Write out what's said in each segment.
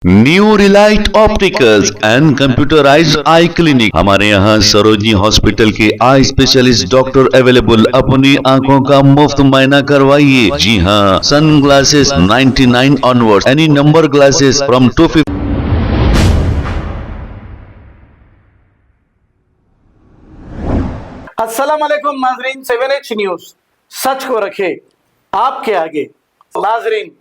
New Relight opticals and computerised eye clinic. हमारे यहाँ Sarojini hospital के आई स्पेशलिस्ट डॉक्टर अवेलेबल। अपनी आंखों का मुफ्त मायना करवाइए। जी हाँ, sun glasses 99 onward, any number glasses from 250। अस्सलाम वालेकुम नाजरीन, 7H न्यूज सच को रखे आपके आगे। नाजरीन,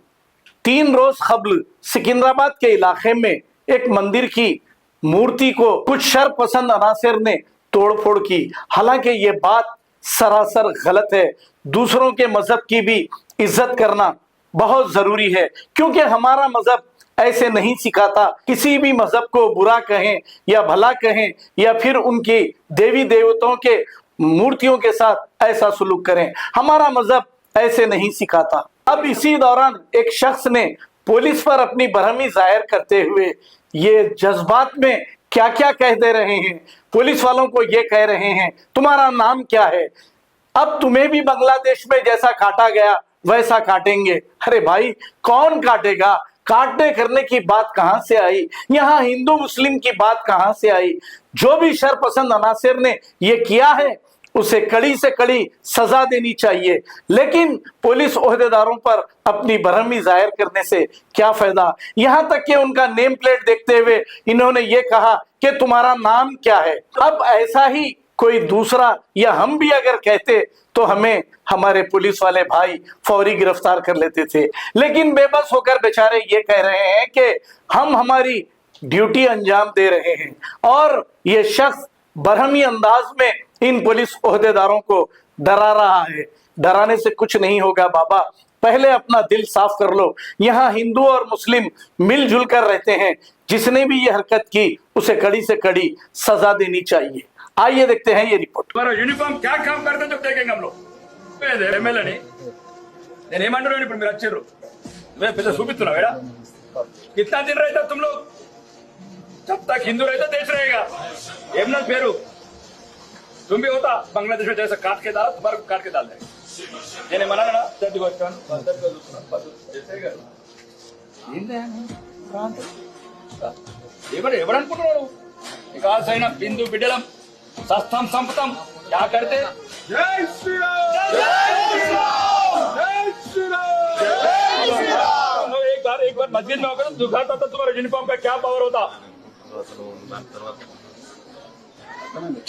3 रोज कबल सिकंदराबाद के इलाके में एक मंदिर की मूर्ति को कुछ शरपसंद अनासिर ने तोड़फोड़ की। हालांकि ये बात सरासर गलत है। दूसरों के मजहब की भी इज्जत करना बहुत जरूरी है, क्योंकि हमारा मजहब ऐसे नहीं सिखाता किसी भी मजहब को बुरा कहें या भला कहें या फिर उनकी देवी देवताओं के मूर्तियों के साथ ऐसा सुलूक करें। हमारा मजहब ऐसे नहीं सिखाता। अब इसी दौरान एक शख्स ने पुलिस पर अपनी बरहमी जाहिर करते हुए ये जज्बात में क्या क्या कह दे रहे हैं। पुलिस वालों को ये कह रहे हैं, तुम्हारा नाम क्या है? अब तुम्हें भी बांग्लादेश में जैसा काटा गया वैसा काटेंगे। अरे भाई, कौन काटेगा? काटने करने की बात कहां से आई? यहाँ हिंदू मुस्लिम की बात कहां से आई? जो भी शरपसंद अनासिर ने ये किया है उसे कड़ी से कड़ी सजा देनी चाहिए। लेकिन पुलिस ओहदेदारों पर अपनी बरहमी जाहिर करने से क्या फायदा? यहां तक कि उनका नेम प्लेट देखते हुए इन्होंने ये कहा कि तुम्हारा नाम क्या है। अब ऐसा ही कोई दूसरा या हम भी अगर कहते तो हमें हमारे पुलिस वाले भाई फौरी गिरफ्तार कर लेते थे। लेकिन बेबस होकर बेचारे ये कह रहे हैं कि हम हमारी ड्यूटी अंजाम दे रहे हैं, और ये शख्स बरहमी अंदाज में इन पुलिस ओहदेदारों को डरा रहा है। डराने से कुछ नहीं होगा बाबा, पहले अपना दिल साफ कर लो। यहाँ हिंदू और मुस्लिम मिलजुल कर रहते हैं। जिसने भी ये हरकत की उसे कड़ी से कड़ी सजा देनी चाहिए। आइए देखते हैं ये रिपोर्ट। हमारा यूनिफॉर्म क्या काम करते जो देखेंगे हम लोग। ఎమ్మెల్యేని నేను ఏమంటున్నాను ఇప్పుడు మీరు వచ్చారు పెద్ద చూపిస్తున్నావు ఏడా कितना दिन रहता तुम लोग? जब तक हिंदू रहता देश रहेगा। एमना फेरू तुम भी होता बांग्लादेश में जैसा काट के डाल तुम्हारे काट के डाल देंगे। నేను మనా నా జడ్జి వచ్చాను పద్ధతిగా చూస్తున్నాను పద్ధతి చేసేగా ఎవరనుకుంటున్నాడు? వికాసైన బిందు బిడ్డలం సస్తాం సంపతం क्या करते? जय श्री राम, जय श्री राम, जय श्री राम, जय श्री राम। एक बार मस्जिद में होकर दिखाता था तुम्हारे यूनिफॉर्म का क्या पावर होता।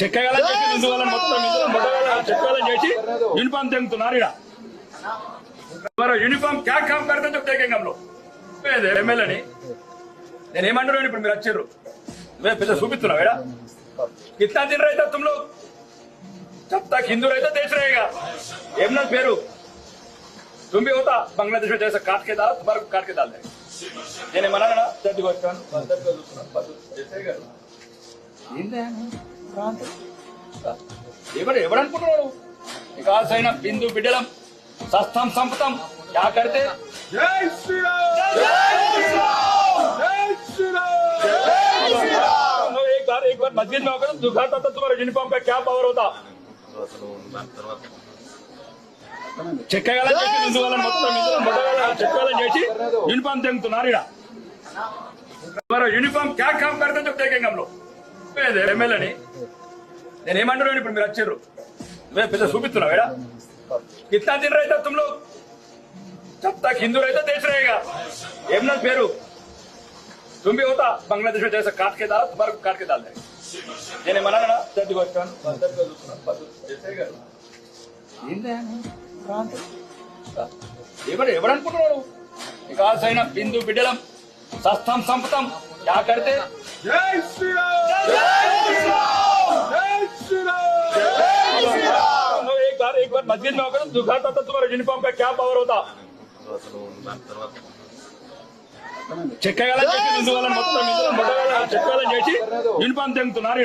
చెక్కగాలని చెప్పి హిందూ వాళ్ళని మొత్తం చెక్కగాలని చేసి యూనిఫామ్ తెంగుతున్నారు। हमारा यूनिफॉर्म क्या काम करते जो देखेंगे हम लोग। ఎమ్మెల్యేని నేను ఏమంటున్నాను ఇప్పుడు మీరు వచ్చారు పెద్ద చూపిస్తున్నావు ఏడా कितना दिन रहता तुम लोग? जब तक हिंदू रहता देश रहेगा। एमना फेरू तुम भी होता बांग्लादेश में जैसा काट के डाल तुम्हारे काट के डाल देंगे। నేను మనా నా జడ్జి వచ్చాను పద్ధతిగా చూస్తున్నాను పద్ధతి చేసేగా ఎవరనుకుంటున్నాడు? వికాసైన బిందు బిడ్డలం సస్తాం సంపతం क्या करते? जय श्री राम, जय श्री राम, जय श्री राम, जय श्री राम। एक बार मस्जिद में होकर दिखाता था तुम्हारे यूनिफॉर्म का क्या पावर होता। చెక్కగాలని చెప్పి హిందూ వాళ్ళని మొత్తం చెక్కగాలని చేసి యూనిఫామ్ తెంగుతున్నారు। हमारा यूनिफॉर्म क्या काम करते जो देखेंगे हम लोग। ఎమ్మెల్యేని నేను ఏమంటున్నాను ఇప్పుడు మీరు వచ్చారు పెద్ద చూపిస్తున్నావు ఏడా कितना दिन रहता तुम लोग? जब तक हिंदू रहता देश रहेगा। एमना फेरू तुम भी होता बांग्लादेश में जैसा काट के डाल तुम्हारे काट के डाल देंगे। నేను మనా నా జడ్జి వచ్చాను పద్ధతిగా చూస్తున్నాను పద్ధతి చేసేగా ఎవరనుకుంటున్నాడు? వికాసైన బిందు బిడ్డలం సస్తాం సంపతం क्या करते? जय श्री राम, जय श्री राम, जय श्री राम, जय श्री राम। एक बार मस्जिद में होकर दिखाता था तुम्हारे यूनिफॉर्म का क्या पावर होता। చెక్కగాలని చెప్పి హిందూ వాళ్ళని మొత్తం చెక్కగాలని చేసి యూనిఫామ్ తెంగుతున్నారు।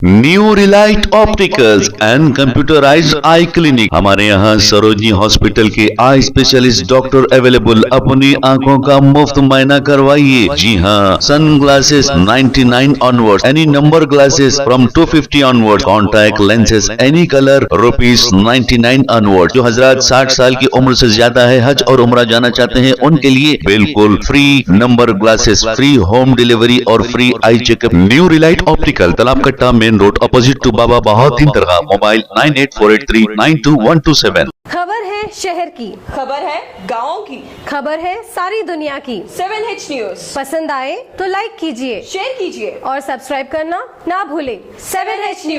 New Relight opticals and computerised eye clinic. हमारे यहाँ सरोजनी हॉस्पिटल के आई स्पेशलिस्ट डॉक्टर अवेलेबल। अपनी आंखों का मुफ्त मुआयना करवाइए। जी हाँ, sun glasses 99 onward, any number glasses from 250 onward, contact lenses any colour ₹99 onward. जो हजरात 60 साल की उम्र से ज्यादा है, हज और उम्रा जाना चाहते हैं, उनके लिए बिल्कुल free number glasses, free home delivery और free eye checkup. New Relight optical, Talab Katta, main road, opposite to Baba Bahauddin Dargah. Mobile 9848392127। खबर है शहर की, खबर है गाँव की, खबर है सारी दुनिया की। 7H न्यूज पसंद आए तो लाइक कीजिए, शेयर कीजिए और सब्सक्राइब करना ना भूलें। 7H news.